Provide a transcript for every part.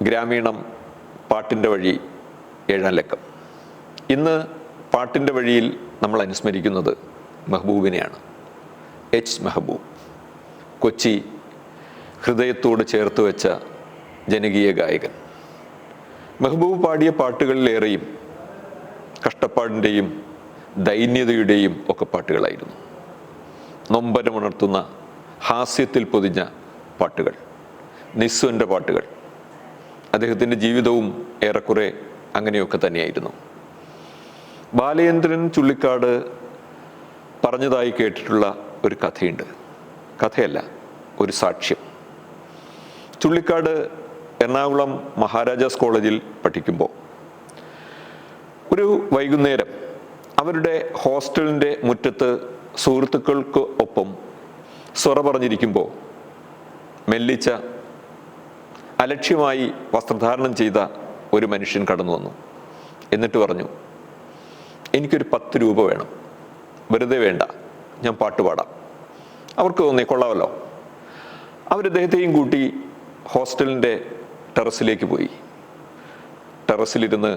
ഗ്രാമീണം പാട്ടിൻ്റെ വഴി 7-ാം ലക്കം. ഇന്ന് പാട്ടിൻ്റെ വഴിയിൽ നമ്മൾ അനുസ്മരിക്കുന്നത് മെഹബൂബിനെയാണ്. എച്ച് മെഹബൂബ്, കൊച്ചി ഹൃദയത്തോട് ചേർത്ത് വെച്ച ജനകീയ ഗായകൻ. മെഹബൂബ് പാടിയ പാട്ടുകളിലേറെയും കഷ്ടപ്പാടിൻ്റെയും ദൈന്യതയുടെയും ഒക്കെ പാട്ടുകളായിരുന്നു. നൊമ്പരമുണർത്തുന്ന ഹാസ്യത്തിൽ പൊതിഞ്ഞ പാട്ടുകൾ, നിസ്വൻ്റെ പാട്ടുകൾ. അദ്ദേഹത്തിൻ്റെ ജീവിതവും ഏറെക്കുറെ അങ്ങനെയൊക്കെ തന്നെയായിരുന്നു. ബാലചന്ദ്രൻ ചുള്ളിക്കാട് പറഞ്ഞതായി കേട്ടിട്ടുള്ള ഒരു കഥയുണ്ട്. കഥയല്ല, ഒരു സാക്ഷ്യം. ചുള്ളിക്കാട് എറണാകുളം മഹാരാജാസ് കോളേജിൽ പഠിക്കുമ്പോൾ ഒരു വൈകുന്നേരം അവരുടെ ഹോസ്റ്റലിൻ്റെ മുറ്റത്ത് സുഹൃത്തുക്കൾക്ക് ഒപ്പം സ്വറ പറഞ്ഞിരിക്കുമ്പോൾ മെല്ലിച്ച അലക്ഷ്യമായി വസ്ത്രധാരണം ചെയ്ത ഒരു മനുഷ്യൻ കടന്നു വന്നു. എന്നിട്ട് പറഞ്ഞു, എനിക്കൊരു 10 രൂപ വേണം, വെറുതെ വേണ്ട, ഞാൻ പാട്ട് പാടാം. അവർക്ക് തോന്നി കൊള്ളാമല്ലോ. അവരദ്ദേഹത്തെയും കൂട്ടി ഹോസ്റ്റലിൻ്റെ ടെറസിലേക്ക് പോയി. ടെറസിലിരുന്ന്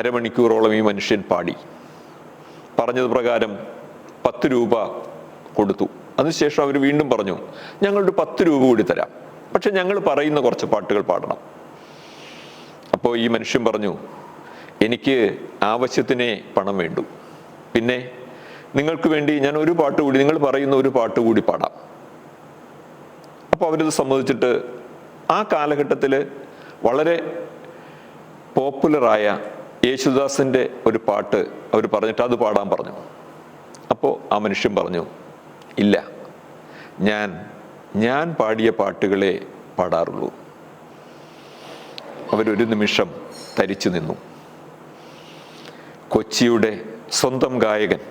അരമണിക്കൂറോളം ഈ മനുഷ്യൻ പാടി. പറഞ്ഞത് പ്രകാരം 10 രൂപ കൊടുത്തു. അതിനുശേഷം അവർ വീണ്ടും പറഞ്ഞു, ഞങ്ങളൊരു 10 രൂപ കൂടി തരാം, പക്ഷെ ഞങ്ങൾ പറയുന്ന കുറച്ച് പാട്ടുകൾ പാടണം. അപ്പോൾ ഈ മനുഷ്യൻ പറഞ്ഞു, എനിക്ക് ആവശ്യത്തിനേ പണം വേണ്ടൂ, പിന്നെ നിങ്ങൾക്ക് വേണ്ടി ഞാൻ ഒരു പാട്ട് കൂടി, നിങ്ങൾ പറയുന്ന ഒരു പാട്ട് കൂടി പാടാം. അപ്പോൾ അവരിത് സമ്മതിച്ചിട്ട് ആ കാലഘട്ടത്തിൽ വളരെ പോപ്പുലറായ യേശുദാസിൻ്റെ ഒരു പാട്ട് അവർ പറഞ്ഞിട്ട് അത് പാടാൻ പറഞ്ഞു. അപ്പോൾ ആ മനുഷ്യൻ പറഞ്ഞു, ഇല്ല, ഞാൻ പാടിയ പാട്ടുകളെ പാടാറുള്ളൂ. അവരൊരു നിമിഷം തരിച്ചു നിന്നു. കൊച്ചിയുടെ സ്വന്തം ഗായകൻ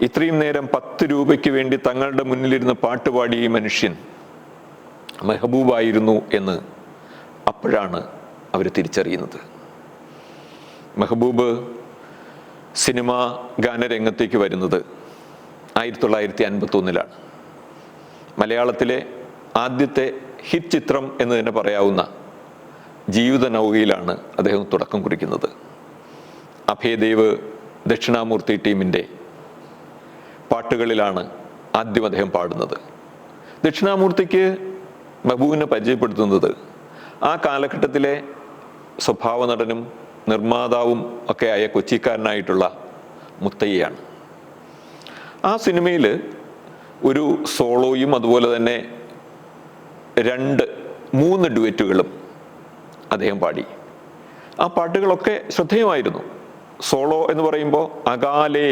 ഇത്രയും നേരം 10 രൂപയ്ക്ക് വേണ്ടി തങ്ങളുടെ മുന്നിലിരുന്ന് പാട്ടുപാടിയ ഈ മനുഷ്യൻ മെഹബൂബായിരുന്നു എന്ന് അപ്പോഴാണ് അവർ തിരിച്ചറിയുന്നത്. മെഹബൂബ് സിനിമാ ഗാനരംഗത്തേക്ക് വരുന്നത് 1951-ലാണ്. മലയാളത്തിലെ ആദ്യത്തെ ഹിറ്റ് ചിത്രം എന്ന് തന്നെ പറയാവുന്ന ജീവിത നൗകയിലാണ് അദ്ദേഹം തുടക്കം കുറിക്കുന്നത്. അഭയദേവ് ദക്ഷിണാമൂർത്തി ടീമിൻ്റെ പാട്ടുകളിലാണ് ആദ്യം അദ്ദേഹം പാടുന്നത്. ദക്ഷിണാമൂർത്തിക്ക് മെഹബൂബിനെ പരിചയപ്പെടുത്തുന്നത് ആ കാലഘട്ടത്തിലെ സ്വഭാവ നടനും നിർമ്മാതാവും ഒക്കെ ആയ കൊച്ചിക്കാരനായിട്ടുള്ള മുത്തയ്യയാണ്. ആ സിനിമയിൽ ഒരു സോളോയും അതുപോലെ തന്നെ 2-3 ഡുവറ്റുകളും അദ്ദേഹം പാടി. ആ പാട്ടുകളൊക്കെ ശ്രദ്ധേയമായിരുന്നു. സോളോ എന്ന് പറയുമ്പോൾ അകാലേ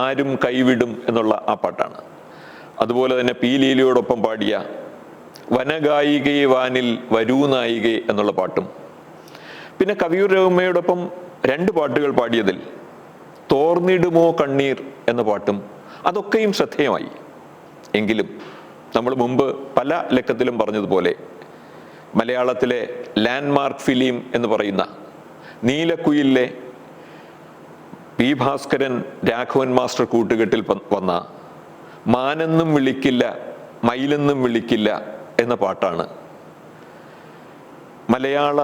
ആരും കൈവിടും എന്നുള്ള ആ പാട്ടാണ്. അതുപോലെ തന്നെ പി ലീലയോടൊപ്പം പാടിയ വനഗായികയെ വാനിൽ വരൂ നായികെ എന്നുള്ള പാട്ടും, പിന്നെ കവിയൂർ രഘുമ്മയോടൊപ്പം 2 പാട്ടുകൾ പാടിയതിൽ തോർന്നിടുമോ കണ്ണീർ എന്ന പാട്ടും, അതൊക്കെയും ശ്രദ്ധേയമായി. എങ്കിലും നമ്മൾ മുമ്പ് പല ലക്കത്തിലും പറഞ്ഞതുപോലെ മലയാളത്തിലെ ലാൻഡ്മാർക്ക് ഫിലിം എന്ന് പറയുന്ന നീലക്കുയിലെ പി ഭാസ്കരൻ രാഘവൻ മാസ്റ്റർ കൂട്ടുകെട്ടിൽ വന്ന മാനെന്നും വിളിക്കില്ല മയിലെന്നും വിളിക്കില്ല എന്ന പാട്ടാണ് മലയാള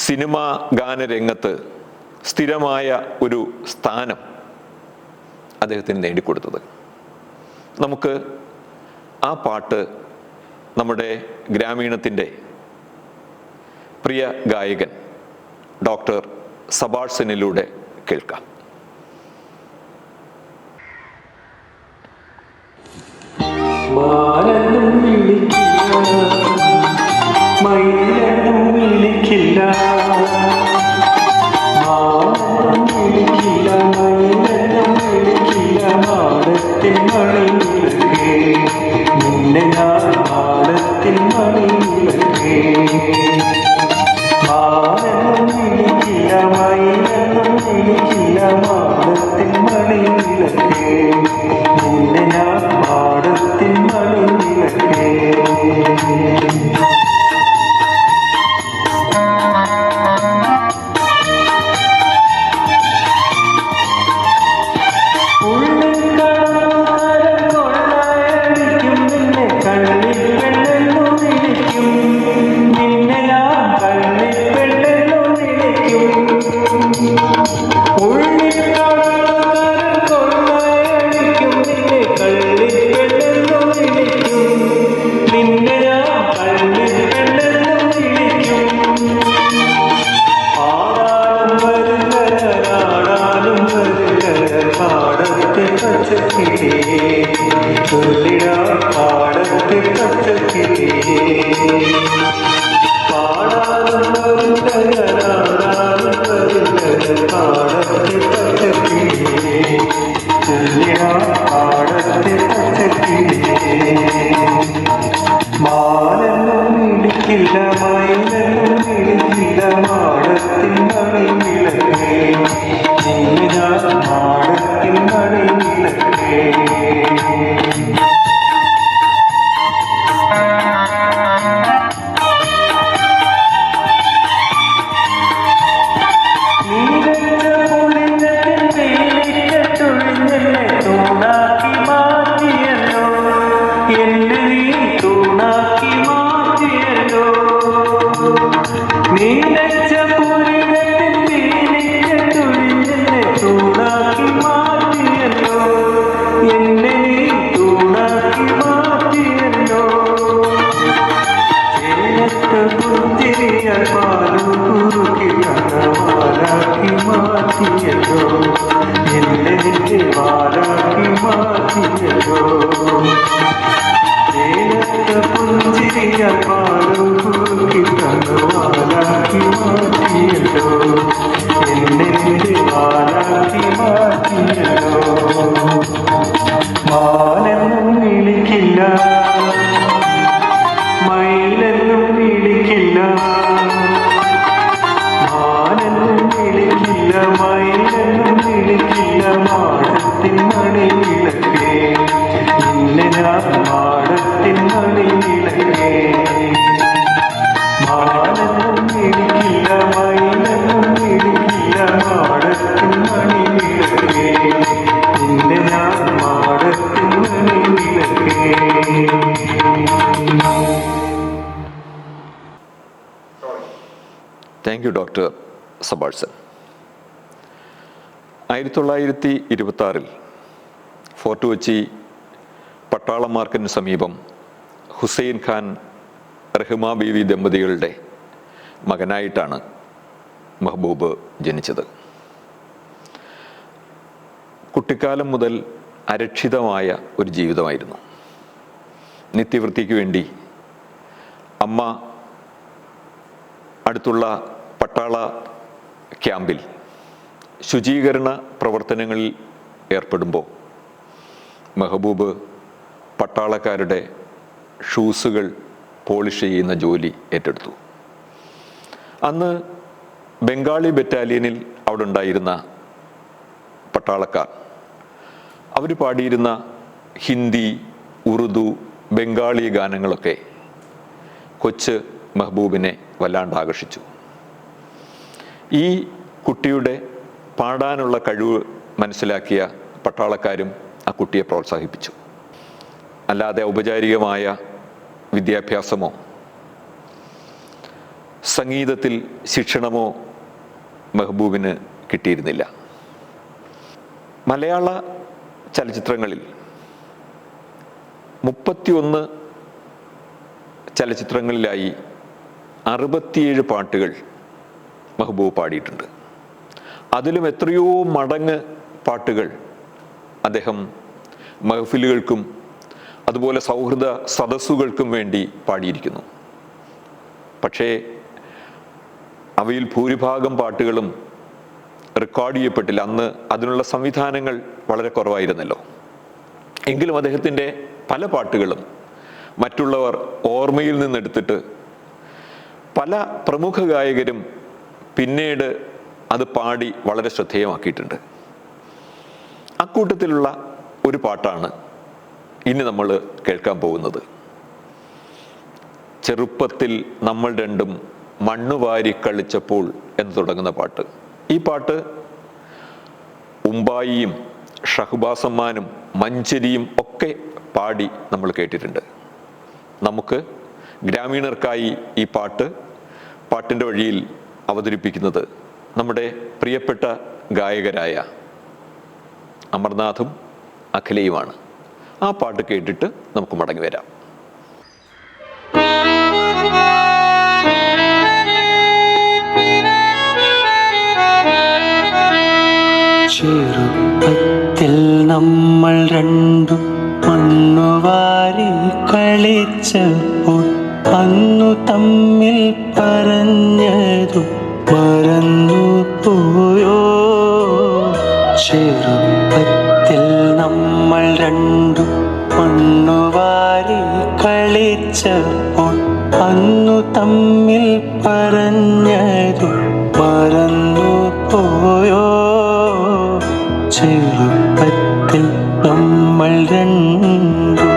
സിനിമാ ഗാനരംഗത്ത് സ്ഥിരമായ ഒരു സ്ഥാനം അദ്ദേഹത്തിന് നേടിക്കൊടുത്തത്. നമുക്ക് ആ പാട്ട് നമ്മുടെ ഗ്രാമീണത്തിൻ്റെ പ്രിയ ഗായകൻ ഡോക്ടർ സബാഷ് സെന്നിലൂടെ കേൾക്കാം. കണ്ണ ചൊല്ലിടാ പാടത്തെ പച്ചക്കിളിയേ പാടാനും വരുന്നവരാടാനും വരുന്നത് പാടത്തെ പച്ചക്കിളിയേ ചൊല്ലിടാ പാടത്തെ പച്ചക്കിളിയേ മാലെന്നും ഇടിക്കില്ല മയിലെന്നും ഇടിക്കില്ല മാടത്തിൻ മണിവിളക്കേ ഞാൻ മാടത്തിൻ മണിവിളക്കേ മാലെന്നും വിളിക്കില്ല മയിലെന്നും വിളിക്കില്ല മാലെന്നും വിളിക്കില്ല മയിലെന്നും വിളിക്കില്ല മാടത്തിൻ മണിവിളക്കേ ഇന്ന് ഞാൻ മാടത്തിൻ മണിവിളക്കേ മാലെന്നും വിളിക്കില്ല മയിലെന്നും വിളിക്കില്ല മാടത്തിൻ മണിവിളക്കേ ഇന്ന് ഞാൻ മാടത്തിൻ മണിവിളക്കേ. താങ്ക് യു ഡോക്ടർ സബാഴ്സൺ. 1926 ഫോർട്ട് കൊച്ചി പട്ടാളം മാർക്കറ്റിന് സമീപം ഹുസൈൻ ഖാൻ റഹ്മ ബീവി ദമ്പതികളുടെ മകനായിട്ടാണ് മെഹബൂബ് ജനിച്ചത്. കുട്ടിക്കാലം മുതൽ അരക്ഷിതമായ ഒരു ജീവിതമായിരുന്നു. നിത്യവൃത്തിക്ക് വേണ്ടി അമ്മ അടുത്തുള്ള പട്ടാള ക്യാമ്പിൽ ശുചീകരണ പ്രവർത്തനങ്ങളിൽ ഏർപ്പെടുമ്പോൾ മെഹബൂബ് പട്ടാളക്കാരുടെ ഷൂസുകൾ പോളിഷ് ചെയ്യുന്ന ജോലി ഏറ്റെടുത്തു. അന്ന് ബംഗാളി ബറ്റാലിയനിൽ അവിടെ ഉണ്ടായിരുന്ന പട്ടാളക്കാർ അവർ പാടിയിരുന്ന ഹിന്ദി, ഉറുദു, ബംഗാളി ഗാനങ്ങളൊക്കെ കൊച്ച് മെഹബൂബിനെ വല്ലാണ്ട് ആകർഷിച്ചു. ഈ കുട്ടിയുടെ പാടാനുള്ള കഴിവ് മനസ്സിലാക്കിയ പട്ടാളക്കാരും ആ കുട്ടിയെ പ്രോത്സാഹിപ്പിച്ചു. അല്ലാതെ ഔപചാരികമായ വിദ്യാഭ്യാസമോ സംഗീതത്തിൽ ശിക്ഷണമോ മെഹബൂബിന് കിട്ടിയിരുന്നില്ല. മലയാള ചലച്ചിത്രങ്ങളിൽ 31 ചലച്ചിത്രങ്ങളിലായി 67 പാട്ടുകൾ മെഹബൂബ് പാടിയിട്ടുണ്ട്. അതിലും എത്രയോ മടങ്ങ് പാട്ടുകൾ അദ്ദേഹം മഹഫിലുകൾക്കും അതുപോലെ സൗഹൃദ സദസ്സുകൾക്കും വേണ്ടി പാടിയിരിക്കുന്നു. പക്ഷേ അവയിൽ ഭൂരിഭാഗം പാട്ടുകളും റെക്കോർഡ് ചെയ്യപ്പെട്ടില്ല. അന്ന് അതിനുള്ള സംവിധാനങ്ങൾ വളരെ കുറവായിരുന്നല്ലോ. എങ്കിലും അദ്ദേഹത്തിൻ്റെ പല പാട്ടുകളും മറ്റുള്ളവർ ഓർമ്മയിൽ നിന്നെടുത്തിട്ട് പല പ്രമുഖ ഗായകരും പിന്നീട് അത് പാടി വളരെ ശ്രദ്ധേയമാക്കിയിട്ടുണ്ട്. അക്കൂട്ടത്തിലുള്ള ഒരു പാട്ടാണ് ഇനി നമ്മൾ കേൾക്കാൻ പോകുന്നത്. ചെറുപ്പത്തിൽ നമ്മൾ രണ്ടും മണ്ണുവാരി കളിച്ചപ്പോൾ എന്ന് തുടങ്ങുന്ന പാട്ട്. ഈ പാട്ട് ഉമ്പായിയും ഷഹ്ബാസമ്മാനും മഞ്ചരിയും ഒക്കെ പാടി നമ്മൾ കേട്ടിട്ടുണ്ട്. നമുക്ക് ഗ്രാമീണർക്കായി ഈ പാട്ടിൻ്റെ വഴിയിൽ അവതരിപ്പിക്കുന്നത് നമ്മുടെ പ്രിയപ്പെട്ട ഗായകരായ അമർനാഥും അഖിലയുമാണ്. ആ പാട്ട് കേട്ടിട്ട് നമുക്ക് മടങ്ങി വരാം. ചെറുപ്പത്തിൽ നമ്മൾ രണ്ടും മണ്ണു കളിച്ചപ്പോൾ അന്നു തമ്മിൽ പറഞ്ഞതു മറന്നു പോയോ? ചെറുപ്പത്തിൽ നമ്മൾ രണ്ടും മണ്ണുവാരി കളിച്ചപ്പോൾ അന്നു തമ്മിൽ പറഞ്ഞതു മറന്നു പോയോ? ചെറുപ്പത്തിൽ നമ്മൾ രണ്ടും.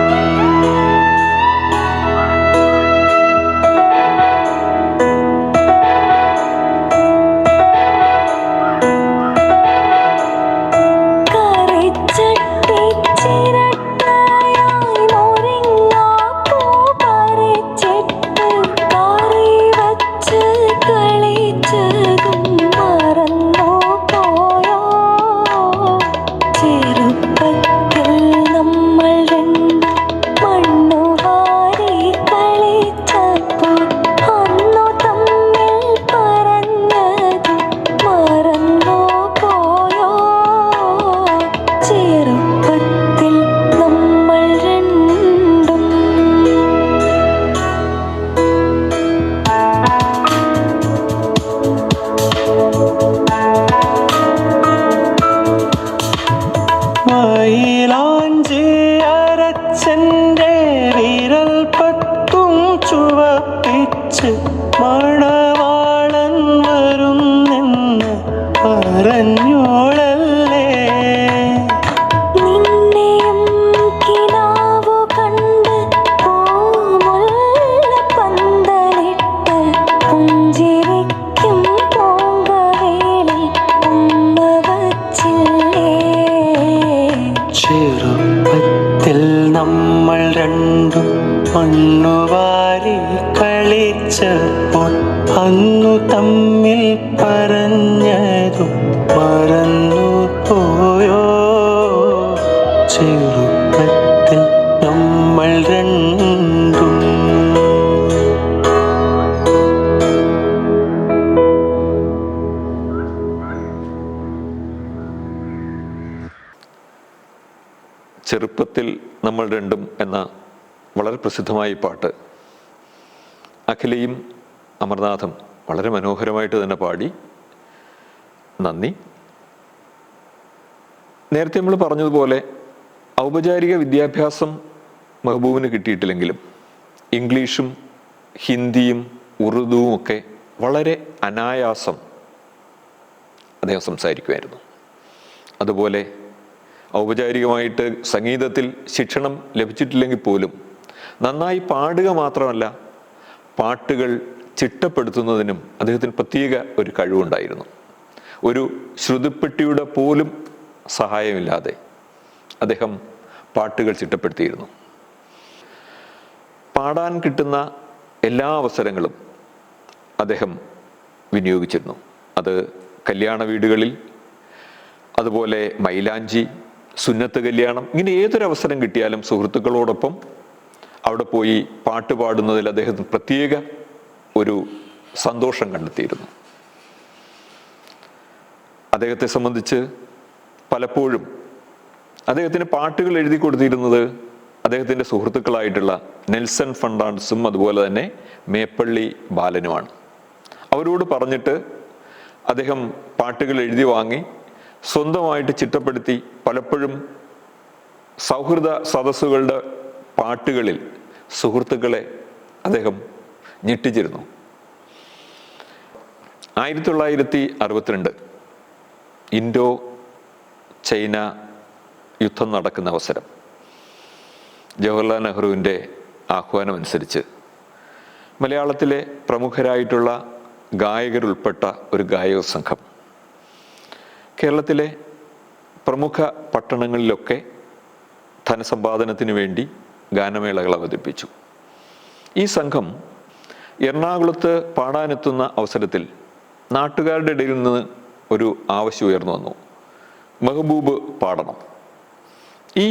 മൈലാഞ്ചി അരച്ചെൻ്റെ വിരൽ പത്തും ചുവപ്പിച്ച് മണവാളൻ വരുന്നെന്ന് പറഞ്ഞോളല്ലേ. നിന്നെയും കിനാവു കണ്ട് പൂമുല്ലപ്പന്തലിട്ട് പുഞ്ചിരിക്കും പൂങ്കവേളിൽ ഉമ്മ വച്ചില്ലേ. ചെറുപ്പത്തിൽ നമ്മൾ രണ്ടും മണ്ണുവാരി കളിച്ചപ്പോൾ അന്നു തമ്മിൽ പറഞ്ഞതു മറന്നു പോയോ? ചെറുപ്പത്തിൽ നമ്മൾ രണ്ടും. ചെറുപ്പത്തിൽ നമ്മൾ രണ്ടും എന്ന വളരെ പ്രസിദ്ധമായ ഈ പാട്ട് അഖിലയും അമർനാഥും വളരെ മനോഹരമായിട്ട് തന്നെ പാടി. നന്ദി. നേരത്തെ നമ്മൾ പറഞ്ഞതുപോലെ ഔപചാരിക വിദ്യാഭ്യാസം മെഹബൂബിന് കിട്ടിയിട്ടില്ലെങ്കിലും ഇംഗ്ലീഷും ഹിന്ദിയും ഉറുദുവും ഒക്കെ വളരെ അനായാസം അദ്ദേഹം സംസാരിക്കുമായിരുന്നു. അതുപോലെ ഔപചാരികമായിട്ട് സംഗീതത്തിൽ ശിക്ഷണം ലഭിച്ചിട്ടില്ലെങ്കിൽ പോലും നന്നായി പാടുക മാത്രമല്ല, പാട്ടുകൾ ചിട്ടപ്പെടുത്തുന്നതിനും അദ്ദേഹത്തിന് പ്രത്യേക ഒരു കഴിവുണ്ടായിരുന്നു. ഒരു ശ്രുതിപ്പെട്ടിയുടെ പോലും സഹായമില്ലാതെ അദ്ദേഹം പാട്ടുകൾ ചിട്ടപ്പെടുത്തിയിരുന്നു. പാടാൻ കിട്ടുന്ന എല്ലാ അവസരങ്ങളും അദ്ദേഹം വിനിയോഗിച്ചിരുന്നു. അത് കല്യാണ വീടുകളിൽ, അതുപോലെ മൈലാഞ്ചി, സുന്നത്ത് കല്യാണം, ഇങ്ങനെ ഏതൊരവസരം കിട്ടിയാലും സുഹൃത്തുക്കളോടൊപ്പം അവിടെ പോയി പാട്ട് പാടുന്നതിൽ അദ്ദേഹത്തിന് പ്രത്യേക ഒരു സന്തോഷം കണ്ടെത്തിയിരുന്നു. അദ്ദേഹത്തെ സംബന്ധിച്ച് പലപ്പോഴും അദ്ദേഹത്തിന് പാട്ടുകൾ എഴുതി കൊടുത്തിരുന്നത് അദ്ദേഹത്തിൻ്റെ സുഹൃത്തുക്കളായിട്ടുള്ള നെൽസൺ ഫെർണാണ്ടസും അതുപോലെ തന്നെ മേപ്പള്ളി ബാലനുമാണ്. അവരോട് പറഞ്ഞിട്ട് അദ്ദേഹം പാട്ടുകൾ എഴുതി വാങ്ങി സ്വന്തമായിട്ട് ചിട്ടപ്പെടുത്തി പലപ്പോഴും സൗഹൃദ സദസ്സുകളുടെ പാട്ടുകളിൽ സുഹൃത്തുക്കളെ അദ്ദേഹം ഞെട്ടിച്ചിരുന്നു. 1962 ഇൻഡോ ചൈന യുദ്ധം നടക്കുന്ന അവസരം ജവഹർലാൽ നെഹ്റുവിൻ്റെ ആഹ്വാനമനുസരിച്ച് മലയാളത്തിലെ പ്രമുഖരായിട്ടുള്ള ഗായകരുൾപ്പെട്ട ഒരു ഗായക സംഘം കേരളത്തിലെ പ്രമുഖ പട്ടണങ്ങളിലൊക്കെ ധനസമ്പാദനത്തിന് വേണ്ടി ഗാനമേളകൾ അവതരിപ്പിച്ചു. ഈ സംഘം എറണാകുളത്ത് പാടാനെത്തുന്ന അവസരത്തിൽ നാട്ടുകാരുടെ ഇടയിൽ നിന്ന് ഒരു ആവശ്യം ഉയർന്നു വന്നു, മെഹബൂബ് പാടണം. ഈ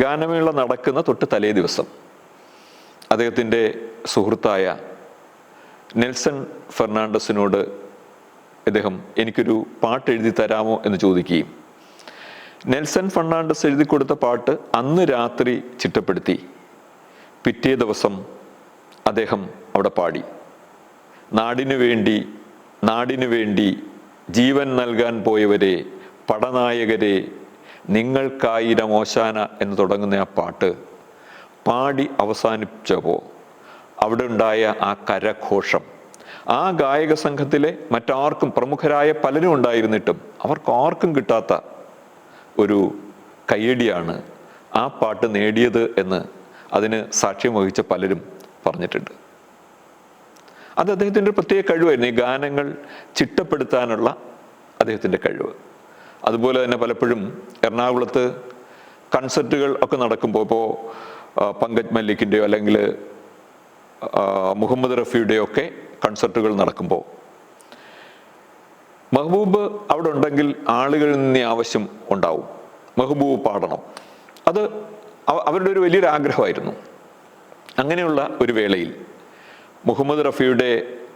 ഗാനമേള നടക്കുന്ന തൊട്ട് തലേ ദിവസം അദ്ദേഹത്തിൻ്റെ സുഹൃത്തായ നെൽസൺ ഫെർണാണ്ടസിനോട് അദ്ദേഹം എനിക്കൊരു പാട്ട് എഴുതി തരാമോ എന്ന് ചോദിക്കുകയും നെൽസൺ ഫെർണാണ്ടസ് എഴുതി കൊടുത്ത പാട്ട് അന്ന് രാത്രി ചിട്ടപ്പെടുത്തി പിറ്റേ ദിവസം അദ്ദേഹം അവിടെ പാടി, നാടിനു വേണ്ടി ജീവൻ നൽകാൻ പോയവരെ, പടനായകരെ, നിങ്ങൾക്കായിരം ഓശാന എന്ന് തുടങ്ങുന്ന ആ പാട്ട് പാടി അവസാനിച്ചപ്പോൾ അവിടെ ഉണ്ടായ ആ കരഘോഷം, ആ ഗായക സംഘത്തിലെ മറ്റാർക്കും, പ്രമുഖരായ പലരും ഉണ്ടായിരുന്നിട്ടും അവർക്കാർക്കും കിട്ടാത്ത ഒരു കയ്യടിയാണ് ആ പാട്ട് നേടിയത് എന്ന് അതിന് സാക്ഷ്യം വഹിച്ച പലരും പറഞ്ഞിട്ടുണ്ട്. അത് അദ്ദേഹത്തിൻ്റെ പ്രത്യേക കഴിവായിരുന്നു, ഈ ഗാനങ്ങൾ ചിട്ടപ്പെടുത്താനുള്ള അദ്ദേഹത്തിൻ്റെ കഴിവ്. അതുപോലെ തന്നെ പലപ്പോഴും എറണാകുളത്ത് കൺസർട്ടുകൾ ഒക്കെ നടക്കുമ്പോൾ, ഇപ്പോൾ പങ്കജ് മല്ലിക്കിൻ്റെയോ അല്ലെങ്കിൽ മുഹമ്മദ് റഫിയുടെയോ ഒക്കെ കൺസർട്ടുകൾ നടക്കുമ്പോൾ മെഹബൂബ് അവിടെ ഉണ്ടെങ്കിൽ ആളുകളിൽ നിന്ന് ആവശ്യം ഉണ്ടാവും, മെഹബൂബ് പാടണം. അത് അവരുടെ ഒരു വലിയൊരു ആഗ്രഹമായിരുന്നു. അങ്ങനെയുള്ള ഒരു വേളയിൽ മുഹമ്മദ് റഫിയുടെ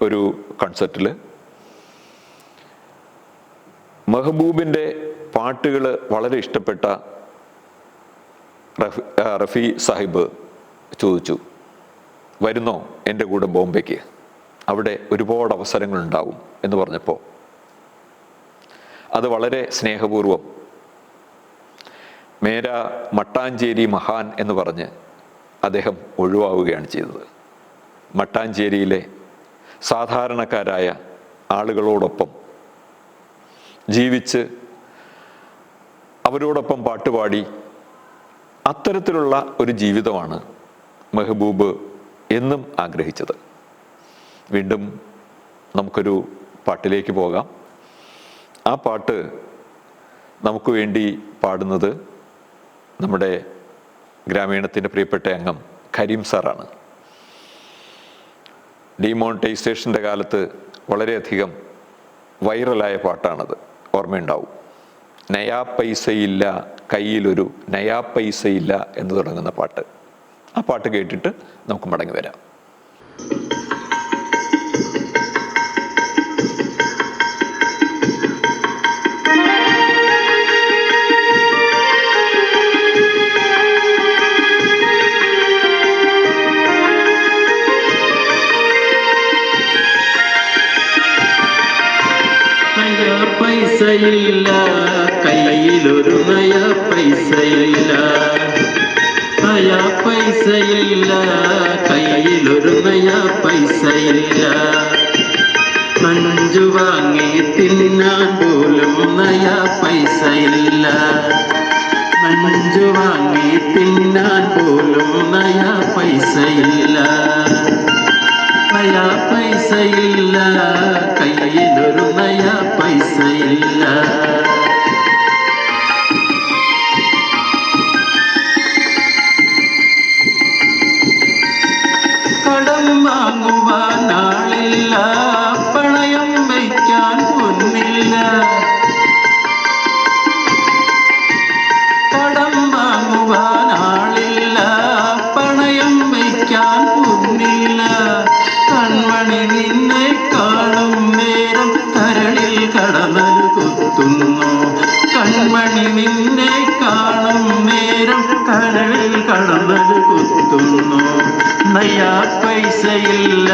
ഒരു കൺസർട്ടിൽ മെഹബൂബിൻ്റെ പാട്ടുകൾ വളരെ ഇഷ്ടപ്പെട്ട റഫി സാഹിബ് ചോദിച്ചു, വരുന്നോ എൻ്റെ കൂടെ ബോംബെക്ക്, അവിടെ ഒരുപാട് അവസരങ്ങളുണ്ടാവും എന്ന് പറഞ്ഞപ്പോൾ അത് വളരെ സ്നേഹപൂർവം മേര മട്ടാഞ്ചേരി മഹാൻ എന്ന് പറഞ്ഞ് അദ്ദേഹം ഒഴിവാവുകയാണ് ചെയ്തത്. മട്ടാഞ്ചേരിയിലെ സാധാരണക്കാരായ ആളുകളോടൊപ്പം ജീവിച്ച് അവരോടൊപ്പം പാട്ടുപാടി അത്തരത്തിലുള്ള ഒരു ജീവിതമാണ് മെഹബൂബ് എന്നും ആഗ്രഹിച്ചത്. വീണ്ടും നമുക്കൊരു പാട്ടിലേക്ക് പോകാം. ആ പാട്ട് നമുക്ക് വേണ്ടി പാടുന്നത് നമ്മുടെ ഗ്രാമീണത്തിൻ്റെ പ്രിയപ്പെട്ട അംഗം കരീം സാറാണ്. ഡിമോണിറ്റൈസേഷൻ്റെ കാലത്ത് വളരെയധികം വൈറലായ പാട്ടാണത്, ഓർമ്മയുണ്ടാവും. നയാ പൈസയില്ല കയ്യിലൊരു നയാ പൈസയില്ല എന്ന് തുടങ്ങുന്ന പാട്ട്. ആ പാട്ട് കേട്ടിട്ട് നമുക്ക് മടങ്ങി വരാം. പൈസയില്ല കയ്യിലൊരു നയ പൈസയില്ല, നയ പൈസയില്ല കയ്യിലൊരു നയ പൈസയില്ല, നഞ്ചു വാങ്ങി തിന്നാൻ പോലും നയ പൈസയില്ല, നഞ്ചു വാങ്ങി തിന്നാൻ പോലും നയ പൈസയില്ല, നയ പൈസയില്ല കയ്യിലൊരു നയ പൈസയില്ല. കടം വാങ്ങുവാൻ ആളില്ല, പണയം വയ്ക്കാൻ പൊന്നില്ല, കടം വാങ്ങുവാൻ ആളില്ല, പണയം വയ്ക്കാൻ പൊന്നില്ല, കൺമണി നിന്നെ കാണും നേരം കരളിൽ കടന്നൽ കുത്തുന്നു, കൺമണി നിന്നെ കാണും നേരം കരളിൽ കടന്നൽ കുത്തുന്നു, നയാ പൈസയില്ല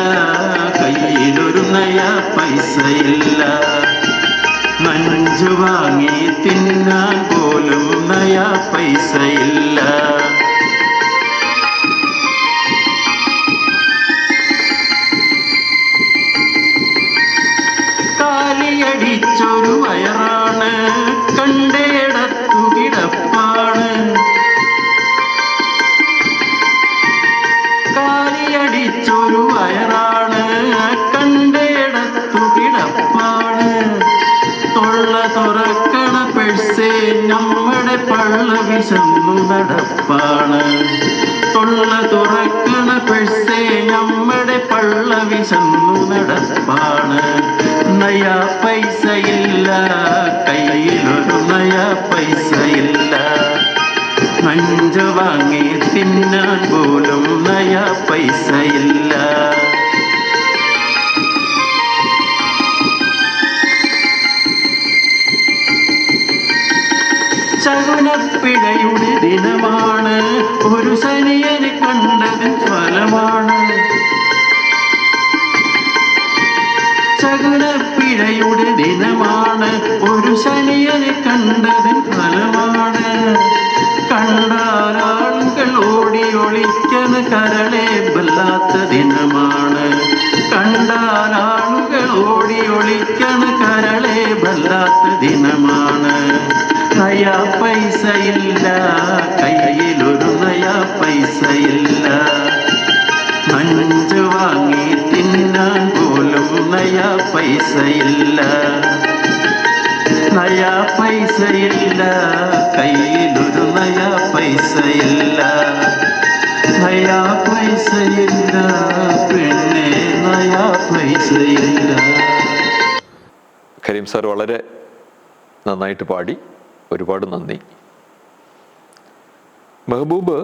കയ്യിലൊരു നയാ പൈസയില്ല, നഞ്ചു വാങ്ങി തിന്നാൻ പോലും നയാ പൈസയില്ല. കാലിയടിച്ചൊരു വയറാണ്, കണ്ടേടത്തു കിടപ്പാണ്, കാലിയടിച്ചൊരു വയറാണ്, കണ്ടേടത്തു കിടപ്പാണ്, തൊള്ള തുറക്കണ പെഴ്സേ നമ്മുടെ പള്ള വിശന്നു നടപ്പാണ്, തൊള്ള തുറക്കണ പെഴ്സേ നമ്മുടെ പള്ള വിശന്നു നടപ്പാണ്, നയാ പൈസയില്ല കയ്യിലൊരു നയാ പൈസയില്ല, നഞ്ചു വാങ്ങി തിന്നാൻ പോലും നയാ പൈസയില്ല. ശകുനപ്പിഴയുടെ ദിനമാണ്, ദിനമാണ്, ഒരു ശനിയനെ കണ്ടതിൻ ഫലമാണ്. ശകുനപ്പിഴയുടെ ദിനമാണ്, ഒരു ശനിയനെ കണ്ടതിൻ ഫലമാണ്. കണ്ടാലാളുകൾ ഓടി ഒളിക്കണ കരളെ വല്ലാത്ത ദിനമാണ്. കണ്ടാലാളുകൾ ഓടി ഒളിക്കണ കരളെ വല്ലാത്ത ദിനമാണ്. നയാ പൈസയില്ല കയ്യിലൊരു നയാ പൈസയില്ല, മഞ്ച് വാങ്ങി തിന്നാൻ പോലും നയാ പൈസയില്ല. നയാ പൈസയില്ല കയ്യിലൊരു നയാ പൈസയില്ല, നയാ പൈസയില്ല പിന്നെ നയാ പൈസയില്ല. കരീം സാർ വളരെ നന്നായിട്ട് പാടി, ഒരുപാട് നന്ദി. മെഹബൂബ്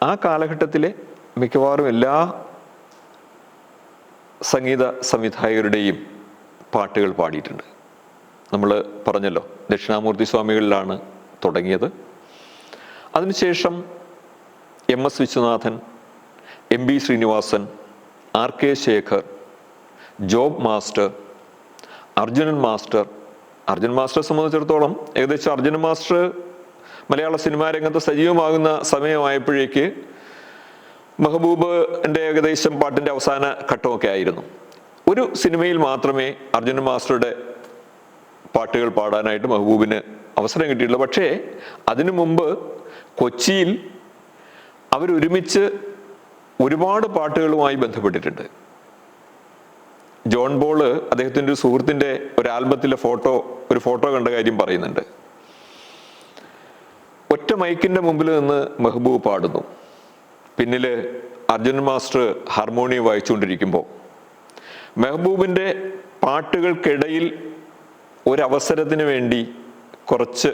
ആ കാലഘട്ടത്തിലെ മിക്കവാറും എല്ലാ സംഗീത സംവിധായകരുടെയും പാട്ടുകൾ പാടിയിട്ടുണ്ട്. നമ്മൾ പറഞ്ഞല്ലോ, ദക്ഷിണാമൂർത്തി സ്വാമികളിലാണ് തുടങ്ങിയത്. അതിനുശേഷം MS Viswanathan, MB Srinivasan, RK Sekhar, Job master, Arjunan master. Arjunan മാസ്റ്ററെ സംബന്ധിച്ചിടത്തോളം ഏകദേശം അർജുനൻ മാസ്റ്റർ മലയാള സിനിമാ രംഗത്ത് സജീവമാകുന്ന സമയമായപ്പോഴേക്ക് മെഹബൂബിൻ്റെ ഏകദേശം പാട്ടിൻ്റെ അവസാന ഘട്ടമൊക്കെ ആയിരുന്നു. ഒരു സിനിമയിൽ മാത്രമേ അർജുനൻ മാസ്റ്ററുടെ പാട്ടുകൾ പാടാനായിട്ട് മെഹബൂബിന് അവസരം കിട്ടിയിട്ടുള്ളൂ. പക്ഷേ അതിനു മുമ്പ് കൊച്ചിയിൽ അവരൊരുമിച്ച് ഒരുപാട് പാട്ടുകളുമായി ബന്ധപ്പെട്ടിട്ടുണ്ട്. ജോൺ ബോള് അദ്ദേഹത്തിൻ്റെ ഒരു സുഹൃത്തിൻ്റെ ഒരു ആൽബത്തിലെ ഒരു ഫോട്ടോ കണ്ട കാര്യം പറയുന്നുണ്ട്. ഒറ്റ മൈക്കിൻ്റെ മുമ്പിൽ നിന്ന് മെഹബൂബ് പാടുന്നു, പിന്നിൽ അർജുനൻ മാസ്റ്റർ ഹാർമോണിയം വായിച്ചുകൊണ്ടിരിക്കുമ്പോൾ മെഹബൂബിൻ്റെ പാട്ടുകൾക്കിടയിൽ ഒരവസരത്തിന് വേണ്ടി കുറച്ച്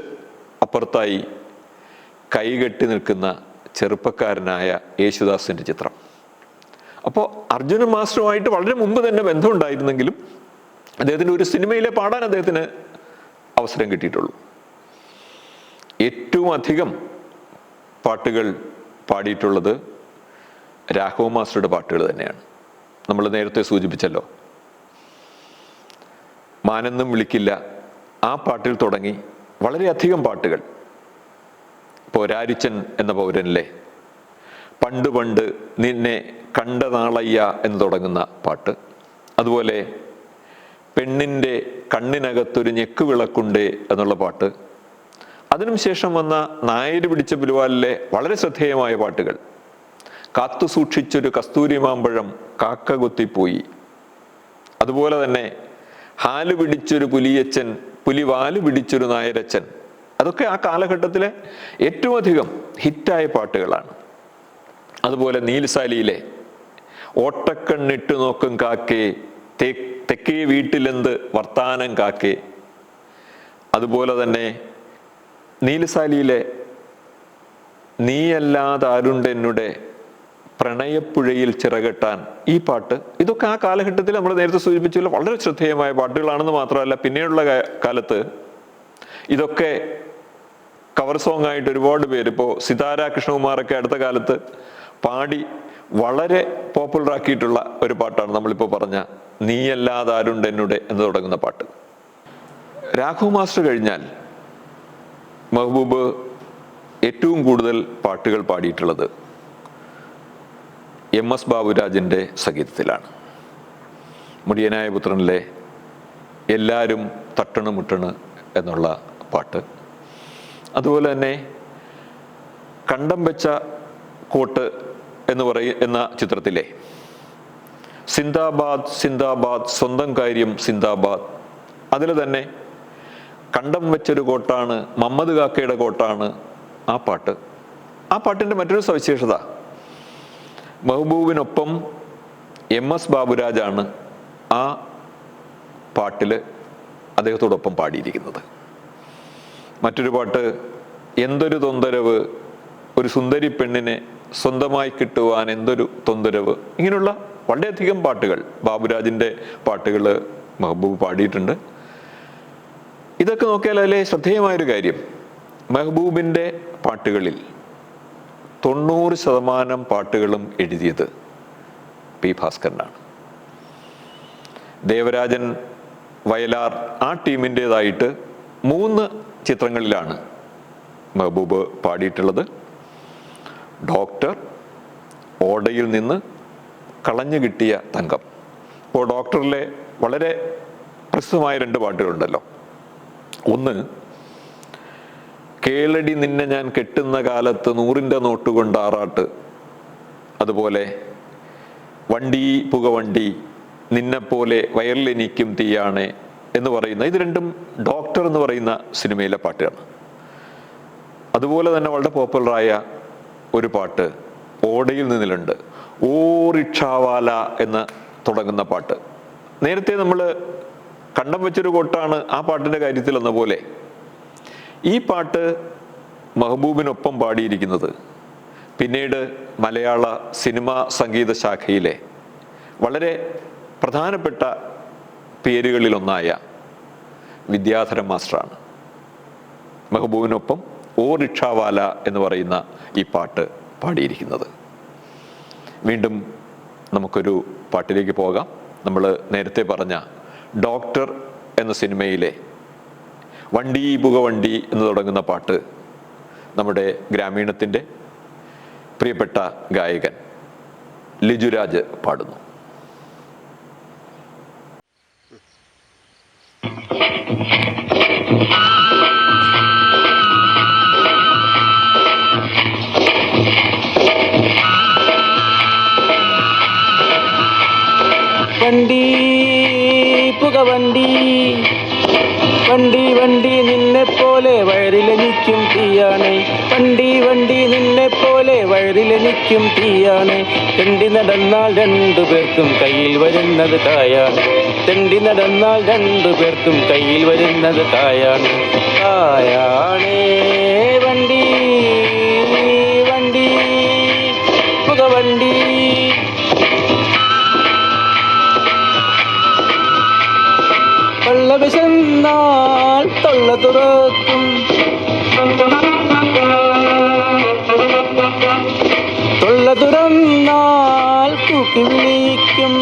അപ്പുറത്തായി കൈകെട്ടി നിൽക്കുന്ന ചെറുപ്പക്കാരനായ യേശുദാസിൻ്റെ ചിത്രം. അപ്പോൾ അർജുനൻ മാസ്റ്ററുമായിട്ട് വളരെ മുമ്പ് തന്നെ ബന്ധമുണ്ടായിരുന്നെങ്കിലും അദ്ദേഹത്തിന് ഒരു സിനിമയിലെ പാടാൻ അദ്ദേഹത്തിന് അവസരം കിട്ടിയിട്ടുള്ളൂ. ഏറ്റവും അധികം പാട്ടുകൾ പാടിയിട്ടുള്ളത് രാഘവ മാസ്റ്ററുടെ പാട്ടുകൾ തന്നെയാണ്. നമ്മൾ നേരത്തെ സൂചിപ്പിച്ചല്ലോ, മാനെന്നും വിളിക്കില്ല, ആ പാട്ടിൽ തുടങ്ങി വളരെയധികം പാട്ടുകൾ. ഇപ്പോൾ രാരിച്ചൻ എന്ന പൗരനിലെ പണ്ട് പണ്ട് നിന്നെ കണ്ട നാളയ്യ എന്ന് തുടങ്ങുന്ന പാട്ട്, അതുപോലെ പെണ്ണിൻ്റെ കണ്ണിനകത്തൊരു ഞെക്ക് വിളക്കുണ്ടേ എന്നുള്ള പാട്ട്, അതിനും ശേഷം വന്ന നായര് പിടിച്ച പുലുവാലിലെ വളരെ ശ്രദ്ധേയമായ പാട്ടുകൾ, കാത്തു സൂക്ഷിച്ചൊരു കസ്തൂരി മാമ്പഴം കാക്ക കൊത്തിപ്പോയി, അതുപോലെ തന്നെ ഹാല് പിടിച്ചൊരു പുലിയച്ചൻ പുലിവാല് പിടിച്ചൊരു നായരച്ചൻ, അതൊക്കെ ആ കാലഘട്ടത്തിലെ ഏറ്റവും അധികം ഹിറ്റായ പാട്ടുകളാണ്. അതുപോലെ നീൽസാലിയിലെ ഓട്ടക്കണ്ണിട്ട് നോക്കും കാക്കേ തെക്കേ വീട്ടിലെന്ത് വർത്താനം കാക്കേ, അതുപോലെ തന്നെ നീൽസാലിയിലെ നീയല്ലാതാരുണ്ടെന്നുടെ പ്രണയപ്പുഴയിൽ ചിറകെട്ടാൻ, ഈ പാട്ട്, ഇതൊക്കെ ആ കാലഘട്ടത്തിൽ നമ്മൾ നേരത്തെ സൂചിപ്പിച്ചല്ലോ വളരെ ശ്രദ്ധേയമായ പാട്ടുകളാണെന്ന് മാത്രമല്ല, പിന്നീടുള്ള കാലത്ത് ഇതൊക്കെ കവർ സോങ് ആയിട്ട് ഒരുപാട് പേര്, ഇപ്പോൾ സിതാര കൃഷ്ണകുമാറൊക്കെ അടുത്ത കാലത്ത് പാടി വളരെ പോപ്പുലർ ആക്കിയിട്ടുള്ള ഒരു പാട്ടാണ് നമ്മളിപ്പോൾ പറഞ്ഞ നീയല്ലാതാരുണ്ടെന്നുടെ എന്ന് തുടങ്ങുന്ന പാട്ട്. രാഘവ് മാസ്റ്റർ കഴിഞ്ഞാൽ മെഹബൂബ് ഏറ്റവും കൂടുതൽ പാട്ടുകൾ പാടിയിട്ടുള്ളത് MS ബാബുരാജിൻ്റെ സംഗീതത്തിലാണ്. മുടിയനായ പുത്രനിലെ എല്ലാവരും തട്ടണ് മുട്ടണ് എന്നുള്ള പാട്ട്, അതുപോലെ തന്നെ കണ്ടം വെച്ച കോട്ട് എന്ന ചിത്രത്തിലെ സിന്ദാബാദ് സിന്ദാബാദ് സ്വന്തം കാര്യം സിന്ദാബാദ്, അതിൽ തന്നെ കണ്ടം വെച്ചൊരു കോട്ടാണ് മമ്മദ് കാക്കയുടെ കോട്ടാണ് ആ പാട്ട്. ആ പാട്ടിൻ്റെ മറ്റൊരു സവിശേഷത, മെഹബൂബിനൊപ്പം MS ബാബുരാജാണ് ആ പാട്ടിൽ അദ്ദേഹത്തോടൊപ്പം പാടിയിരിക്കുന്നത്. മറ്റൊരു പാട്ട് എന്തൊരു തൊന്തരവ്, ഒരു സുന്ദരി പെണ്ണിനെ സ്വന്തമായി കിട്ടുവാൻ എന്തൊരു തൊന്തരവ്, ഇങ്ങനെയുള്ള വളരെയധികം പാട്ടുകൾ, ബാബുരാജിൻ്റെ പാട്ടുകൾ മെഹബൂബ് പാടിയിട്ടുണ്ട്. ഇതൊക്കെ നോക്കിയാൽ അതിലെ ശ്രദ്ധേയമായൊരു കാര്യം, മെഹബൂബിൻ്റെ പാട്ടുകളിൽ 90% പാട്ടുകളും എഴുതിയത് പി ഭാസ്കരനാണ്. ദേവരാജൻ, വയലാർ, ആ ടീമിൻ്റേതായിട്ട് 3 ചിത്രങ്ങളിലാണ് മെഹബൂബ് പാടിയിട്ടുള്ളത്. ഡോക്ടർ, ഓടയിൽ നിന്ന്, കളഞ്ഞു കിട്ടിയ തങ്കം. ഇപ്പോൾ ഡോക്ടറിലെ വളരെ പ്രസിദ്ധമായ 2 പാട്ടുകളുണ്ടല്ലോ. ഒന്ന്, കേളടി നിന്നെ ഞാൻ കെട്ടുന്ന കാലത്ത് 100-ന്റെ നോട്ട് കൊണ്ട് ആറാട്ട്. അതുപോലെ വണ്ടി പുകവണ്ടി, നിന്നെപ്പോലെ വയറിലെനിക്കും തീയാണ് എന്ന് പറയുന്ന, ഇത് രണ്ടും ഡോക്ടർ എന്ന് പറയുന്ന സിനിമയിലെ പാട്ടുകളാണ്. അതുപോലെ തന്നെ വളരെ പോപ്പുലറായ ഒരു പാട്ട് ഓടയിൽ നിന്നിലുണ്ട്, ഓ റിക്ഷാവാല എന്ന് തുടങ്ങുന്ന പാട്ട്. നേരത്തെ നമ്മൾ കണ്ടം വെച്ചൊരു കൊട്ടാണ് ആ പാട്ടിൻ്റെ കാര്യത്തിൽ എന്ന പോലെ ഈ പാട്ട് മെഹബൂബിനൊപ്പം പാടിയിരിക്കുന്നത് പിന്നീട് മലയാള സിനിമാ സംഗീത ശാഖയിലെ വളരെ പ്രധാനപ്പെട്ട പേരുകളിലൊന്നായ വിദ്യാധരൻ മാസ്റ്ററാണ്. മെഹബൂബിനൊപ്പം ഓ റിക്ഷാവാല എന്ന് പറയുന്ന ഈ പാട്ട് പാടിയിരിക്കുന്നത്. വീണ്ടും നമുക്കൊരു പാട്ടിലേക്ക് പോകാം. നമ്മൾ നേരത്തെ പറഞ്ഞ ഡോക്ടർ എന്ന സിനിമയിലെ വണ്ടി പുകവണ്ടി എന്ന് തുടങ്ങുന്ന പാട്ട് നമ്മുടെ ഗ്രാമീണത്തിൻ്റെ പ്രിയപ്പെട്ട ഗായകൻ ലിജുരാജ് പാടുന്നു. വണ്ടി പുകവണ്ടി, വണ്ടി വണ്ടി നിന്നെപ്പോലെ വയറിലെനിക്കും തീയാണ്. വണ്ടി വണ്ടി നിന്നെപ്പോലെ വയറിലെനിക്കും തീയാണ്. തെണ്ടി നടന്നാൽ 2 പേർക്കും കയ്യിൽ വരുന്നത് കായാണ്. തെണ്ടി നടന്നാൽ 2 പേർക്കും കയ്യിൽ വരുന്നത് കായാണ്. കായാണേ വണ്ടി വണ്ടി പുകവണ്ടി. തൊള്ള വിശന്നാൽ തൊള്ള തുറക്കും, തൊള്ള തുറന്നാൽ കൂക്കി വിളിക്കും.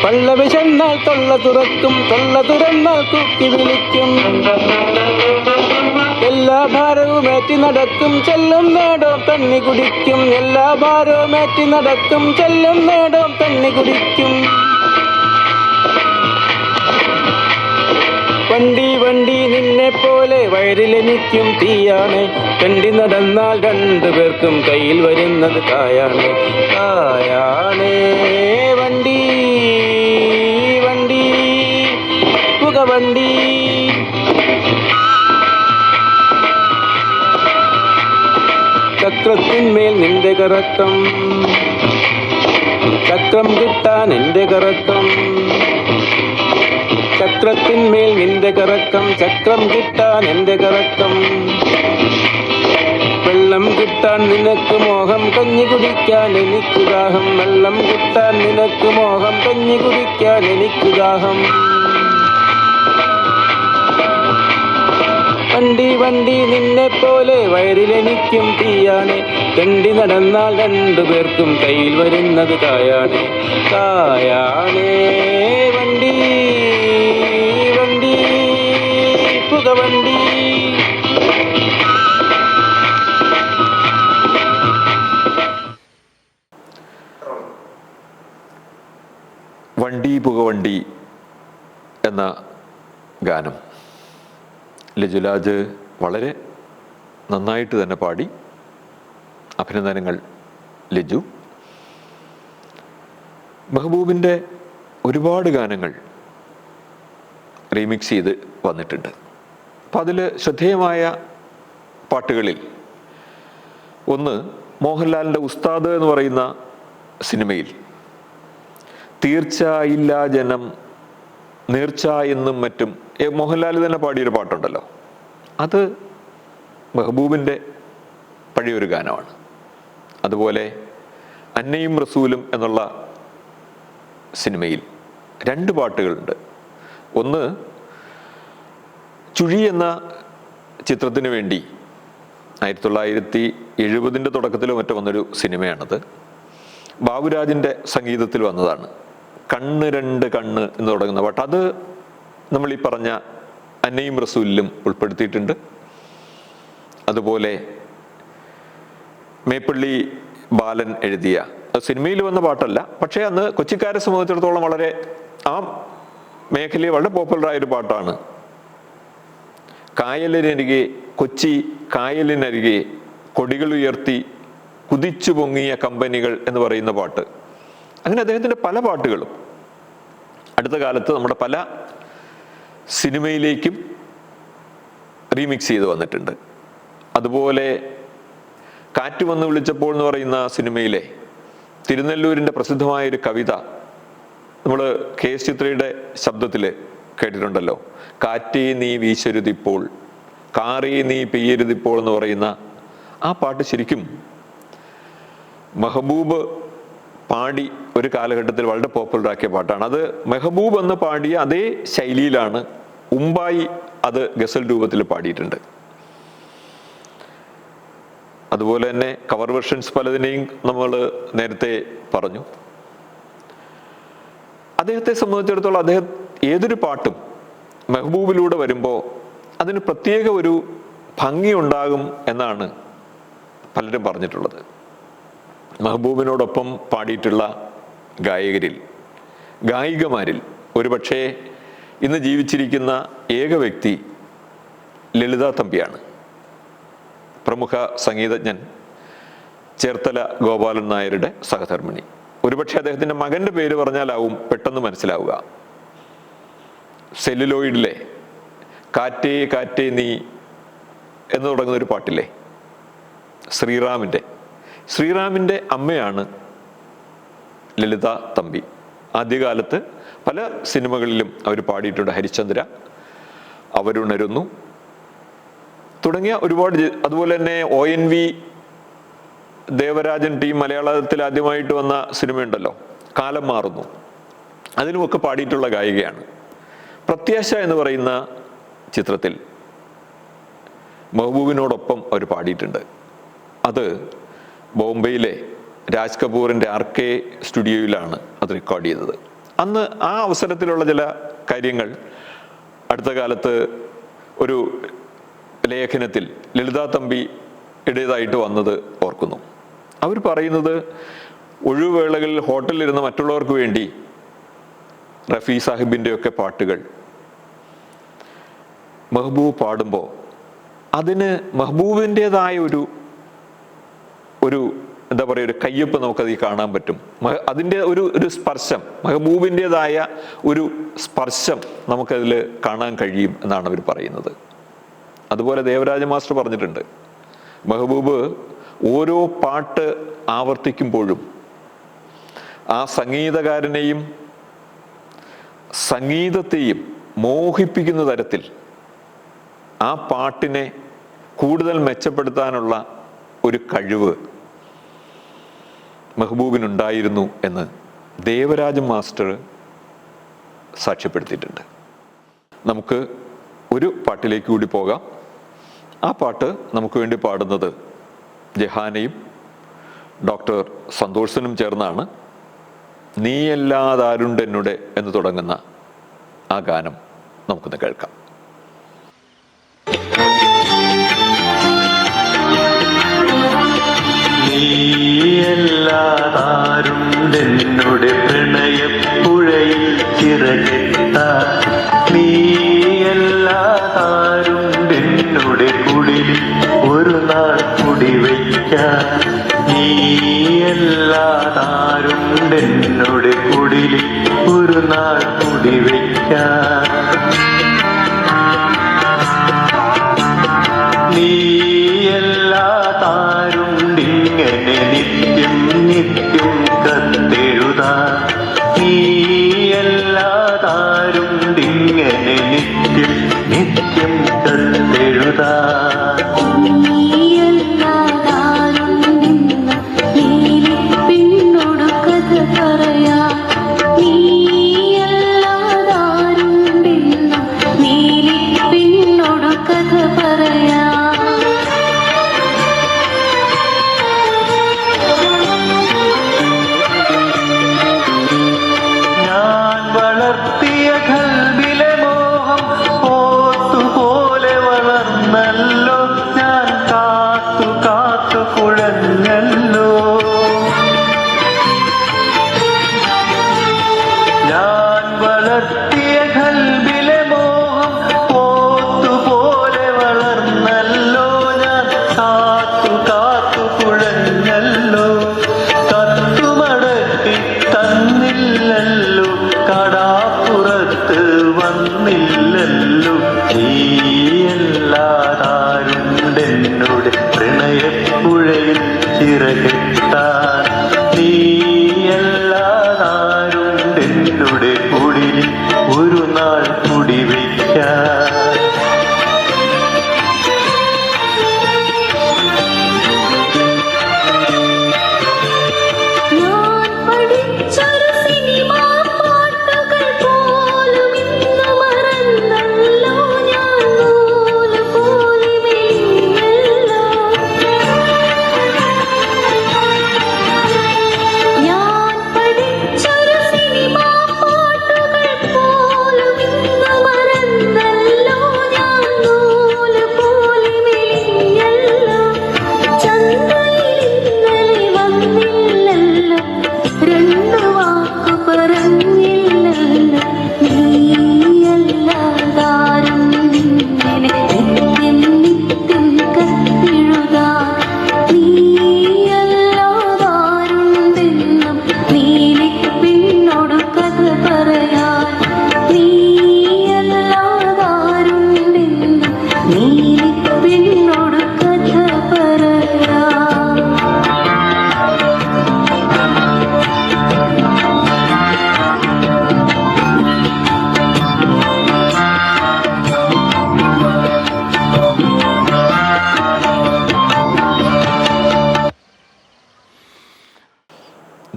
പള്ള വിശന്നാൽ തൊള്ള തുറക്കും, തൊള്ള തുറന്നാൽ കൂക്കി വിളിക്കും. എല്ലാ ഭാരവും ഏറ്റി നടക്കും, ചെല്ലും നേടം തണ്ണി കുടിക്കും. എല്ലാ ഭാരവും ഏറ്റി നടക്കും, ചെല്ലും നേടം തണ്ണി കുടിക്കും. വണ്ടി വണ്ടി നിന്നെപ്പോലെ വയറിലെനിക്കും തീയാണ്. കണ്ടി നടന്നാൽ 2 പേർക്കും കയ്യിൽ വരുന്നത് കായാണ്. കായാണ് വണ്ടി വണ്ടി പുകവണ്ടി. ചക്രത്തിന്മേൽ നിന്റെ കറക്കം, ചക്രം കിട്ടാൻ എന്റെ കറക്കം. ചക്രത്തിന്മേൽ നിന്റെ കറക്കം, ചക്രം കിട്ടാൻ എന്റെ കറക്കം. വെള്ളം കിട്ടാൻ നിനക്ക് മോഹം, കഞ്ഞി കുടിക്കാൻ എനിക്ക് ദാഹം. വെള്ളം കിട്ടാൻ നിനക്ക് മോഹം, കഞ്ഞി കുടിക്കാൻ എനിക്ക് ദാഹം. വണ്ടി വണ്ടി നിന്നെപ്പോലെ വയറിലെനിക്കും തീയാണ്. കണ്ടി നടന്നാൽ 2 പേർക്കും കയ്യിൽ വരുന്നത് കായാണ്. കായാണേ വണ്ടി വണ്ടി പുകവണ്ടി. വണ്ടി പുകവണ്ടി എന്ന ഗാനം ലിജുരാജ് വളരെ നന്നായിട്ട് തന്നെ പാടി. അഭിനന്ദനങ്ങൾ ലിജു. മെഹബൂബിൻ്റെ ഒരുപാട് ഗാനങ്ങൾ റീമിക്സ് ചെയ്ത് വന്നിട്ടുണ്ട്. അപ്പം അതിൽ ശ്രദ്ധേയമായ പാട്ടുകളിൽ ഒന്ന് മോഹൻലാലിൻ്റെ ഉസ്താദ് എന്ന് പറയുന്ന സിനിമയിൽ തീർച്ചയില്ല ജനം നേർച്ച എന്നും മറ്റും മോഹൻലാൽ തന്നെ പാടിയൊരു പാട്ടുണ്ടല്ലോ, അത് മെഹബൂബിൻ്റെ പഴയൊരു ഗാനമാണ്. അതുപോലെ അന്നയും റസൂലും എന്നുള്ള സിനിമയിൽ 2 പാട്ടുകളുണ്ട്. ഒന്ന് ചുഴി എന്ന ചിത്രത്തിന് വേണ്ടി 1970 തുടക്കത്തിൽ മറ്റോ വന്നൊരു സിനിമയാണത്. ബാബുരാജിൻ്റെ സംഗീതത്തിൽ വന്നതാണ്. കണ്ണ് രണ്ട് കണ്ണ് എന്ന് തുടങ്ങുന്ന പാട്ട്. അത് നമ്മൾ ഈ പറഞ്ഞ അന്നയും റസൂലിലും ഉൾപ്പെടുത്തിയിട്ടുണ്ട്. അതുപോലെ മേപ്പള്ളി ബാലൻ എഴുതിയ, സിനിമയിൽ വന്ന പാട്ടല്ല, പക്ഷേ അന്ന് കൊച്ചിക്കാരെ സംബന്ധിച്ചിടത്തോളം വളരെ ആ മേഖലയിൽ വളരെ പോപ്പുലറായൊരു പാട്ടാണ്. കായലിനരികെ കൊച്ചി കായലിനരികെ കൊടികൾ ഉയർത്തി കുതിച്ചു പൊങ്ങിയ കമ്പനികൾ എന്ന് പറയുന്ന പാട്ട്. അങ്ങനെ അദ്ദേഹത്തിൻ്റെ പല പാട്ടുകളും അടുത്ത കാലത്ത് നമ്മുടെ പല സിനിമയിലേക്കും റീമിക്സ് ചെയ്ത് വന്നിട്ടുണ്ട്. അതുപോലെ കാറ്റ് വന്ന് വിളിച്ചപ്പോൾ എന്ന് പറയുന്ന സിനിമയിലെ തിരുനെല്ലൂരിൻ്റെ പ്രസിദ്ധമായൊരു കവിത നമ്മൾ KS ചിത്രയുടെ ശബ്ദത്തിൽ കേട്ടിട്ടുണ്ടല്ലോ. കാറ്റേ നീ വീശരുതിപ്പോൾ, കാറേ നീ പെയ്യരുതിപ്പോൾ എന്ന് പറയുന്ന ആ പാട്ട് ശരിക്കും മെഹബൂബ് പാടി ഒരു കാലഘട്ടത്തിൽ വളരെ പോപ്പുലറാക്കിയ പാട്ടാണ്. അത് മെഹബൂബ് എന്ന് പാടിയ അതേ ശൈലിയിലാണ് ഉമ്പായി അത് ഗസൽ രൂപത്തിൽ പാടിയിട്ടുണ്ട്. അതുപോലെ തന്നെ കവർ വെർഷൻസ് പലതിനെയും നമ്മൾ നേരത്തെ പറഞ്ഞു. അദ്ദേഹത്തെ സംബന്ധിച്ചിടത്തോളം അദ്ദേഹം ഏതൊരു പാട്ടും മെഹബൂബിലൂടെ വരുമ്പോൾ അതിന് പ്രത്യേക ഒരു ഭംഗി ഉണ്ടാകും എന്നാണ് പലരും പറഞ്ഞിട്ടുള്ളത്. മെഹബൂബിനോടൊപ്പം പാടിയിട്ടുള്ള ഗായികമാരിൽ ഒരുപക്ഷെ ഇന്ന് ജീവിച്ചിരിക്കുന്ന ഏക വ്യക്തി ലളിത തമ്പിയാണ്. പ്രമുഖ സംഗീതജ്ഞൻ ചേർത്തല ഗോപാലൻ നായരുടെ സഹധർമ്മിണി. ഒരുപക്ഷെ അദ്ദേഹത്തിൻ്റെ മകൻ്റെ പേര് പറഞ്ഞാലാവും പെട്ടെന്ന് മനസ്സിലാവുക. സെല്ലുലോയിഡിലെ കാറ്റേ കാറ്റേ നീ എന്ന് തുടങ്ങുന്നൊരു പാട്ടില്ലേ, ശ്രീറാമിൻ്റെ അമ്മയാണ് ലളിത തമ്പി. ആദ്യകാലത്ത് പല സിനിമകളിലും അവർ പാടിയിട്ടുണ്ട്. ഹരിശ്ചന്ദ്ര, അവരുണരുന്നു തുടങ്ങിയ ഒരുപാട്. അതുപോലെ തന്നെ ONV ദേവരാജൻ ടീം മലയാളത്തിൽ ആദ്യമായിട്ട് വന്ന സിനിമയുണ്ടല്ലോ, കാലം മാറുന്നു, അതിലുമൊക്കെ പാടിയിട്ടുള്ള ഗായികയാണ്. പ്രത്യാശ എന്ന് പറയുന്ന ചിത്രത്തിൽ മെഹബൂബിനോടൊപ്പം അവർ പാടിയിട്ടുണ്ട്. അത് ബോംബെയിലെ രാജ് കപൂറിൻ്റെ RK സ്റ്റുഡിയോയിലാണ് അത് റെക്കോർഡ് ചെയ്തത്. അന്ന് ആ അവസരത്തിലുള്ള ചില കാര്യങ്ങൾ അടുത്ത കാലത്ത് ഒരു ലേഖനത്തിൽ ലളിത തമ്പിയുടേതായിട്ട് വന്നത് ഓർക്കുന്നു. അവർ പറയുന്നത് ഒഴിവുവേളകളിൽ ഹോട്ടലിലിരുന്ന് മറ്റുള്ളവർക്ക് വേണ്ടി റഫി സാഹിബിൻ്റെയൊക്കെ പാട്ടുകൾ മെഹബൂബ് പാടുമ്പോൾ അതിന് മെഹബൂബിൻ്റെതായ ഒരു എന്താ പറയുക, ഒരു കയ്യൊപ്പ് നമുക്കത് കാണാൻ പറ്റും. അതിൻ്റെ ഒരു സ്പർശം, മെഹബൂബിൻ്റെതായ ഒരു സ്പർശം നമുക്കതിൽ കാണാൻ കഴിയും എന്നാണ് അവർ പറയുന്നത്. അതുപോലെ ദേവരാജ മാസ്റ്റർ പറഞ്ഞിട്ടുണ്ട്, മെഹബൂബ് ഓരോ പാട്ട് ആവർത്തിക്കുമ്പോഴും ആ സംഗീതകാരനെയും സംഗീതത്തെയും മോഹിപ്പിക്കുന്ന തരത്തിൽ ആ പാട്ടിനെ കൂടുതൽ മെച്ചപ്പെടുത്താനുള്ള ഒരു കഴിവ് മെഹബൂബിനുണ്ടായിരുന്നു എന്ന് ദേവരാജ മാസ്റ്റർ സാക്ഷ്യപ്പെടുത്തിയിട്ടുണ്ട്. നമുക്ക് ഒരു പാട്ടിലേക്ക് കൂടി പോകാം. ആ പാട്ട് നമുക്ക് വേണ്ടി പാടുന്നത് ജഹാനയും ഡോക്ടർ സന്തോഷനും ചേർന്നാണ്. നീയല്ലാതാരുണ്ടെന്നുടെ എന്ന് തുടങ്ങുന്ന ആ ഗാനം നമുക്കൊന്ന് കേൾക്കാം. നീയല്ലാതാരുണ്ടെന്നുടെ പ്രണയപ്പുഴയിൽ ചിറകെത്ത, നീയല്ലാതാരുണ്ടെന്നുടെ കുടിലിൽ ഒരു നാൾ കുടിവയ്ക്കാൻ, നീയല്ലാതാരുണ്ടെന്നുടെ കുടിലിൽ ഒരു നാൾ കുടിവയ്ക്കാൻ, നീയല്ലാതാരുണ്ടിങ്ങനെ നിത്യം നിത്യം കത്തെഴുതാൻ, നീയല്ലാതാരുണ്ടിങ്ങനെ നിത്യം നിത്യം കത്തെഴുതാൻ. കഥ പറയാ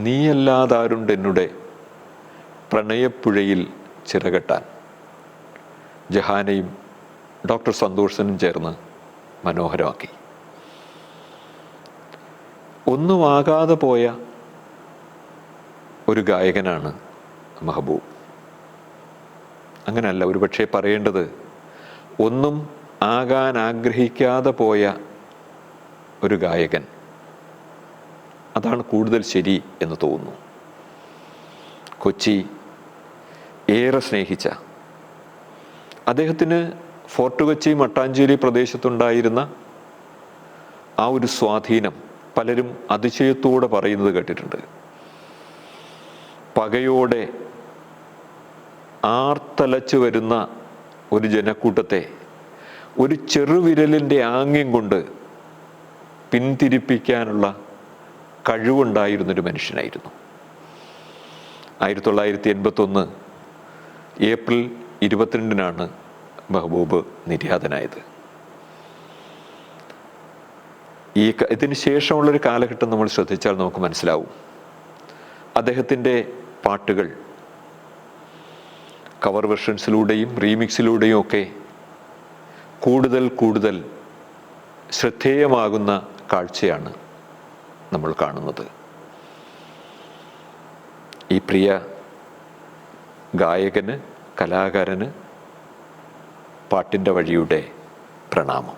നീയല്ലാതാരുണ്ടെന്നുടെ പ്രണയപ്പുഴയിൽ ചിറകെട്ടാൻ. ജഹാനയും ഡോക്ടർ സന്തോഷനും ചേർന്ന് മനോഹരമാക്കി. ഒന്നുമാകാതെ പോയ ഒരു ഗായകനാണ് മെഹബൂബ്. അങ്ങനെയല്ല, ഒരുപക്ഷെ പറയേണ്ടത് ഒന്നും ആകാൻ ആഗ്രഹിക്കാതെ പോയ ഒരു ഗായകൻ. അതാണ് കൂടുതൽ ശരി എന്ന് തോന്നുന്നു. കൊച്ചി ഏറെ സ്നേഹിച്ച അദ്ദേഹത്തിന് ഫോർട്ട് കൊച്ചി മട്ടാഞ്ചേരി പ്രദേശത്തുണ്ടായിരുന്ന ആ ഒരു സ്വാധീനം പലരും അതിശയത്തോടെ പറയുന്നത് കേട്ടിട്ടുണ്ട്. പകയോടെ ആർത്തലച്ചു വരുന്ന ഒരു ജനക്കൂട്ടത്തെ ഒരു ചെറുവിരലിൻ്റെ ആംഗ്യം കൊണ്ട് പിന്തിരിപ്പിക്കാനുള്ള കഴിവുണ്ടായിരുന്നൊരു മനുഷ്യനായിരുന്നു. 1981 ഏപ്രിൽ 22 മെഹബൂബ് നിര്യാതനായത്. ഇതിന് ശേഷമുള്ളൊരു കാലഘട്ടം നമ്മൾ ശ്രദ്ധിച്ചാൽ നമുക്ക് മനസ്സിലാവും. അദ്ദേഹത്തിൻ്റെ പാട്ടുകൾ കവർ വെർഷൻസിലൂടെയും റീമിക്സിലൂടെയും ഒക്കെ കൂടുതൽ ശ്രദ്ധേയമാകുന്ന കാഴ്ചയാണ് നമ്മൾ കാണുന്നത്. ഈ പ്രിയ ഗായകന്, കലാകാരന് പാട്ടിൻ്റെ വഴിയുടെ പ്രണാമം.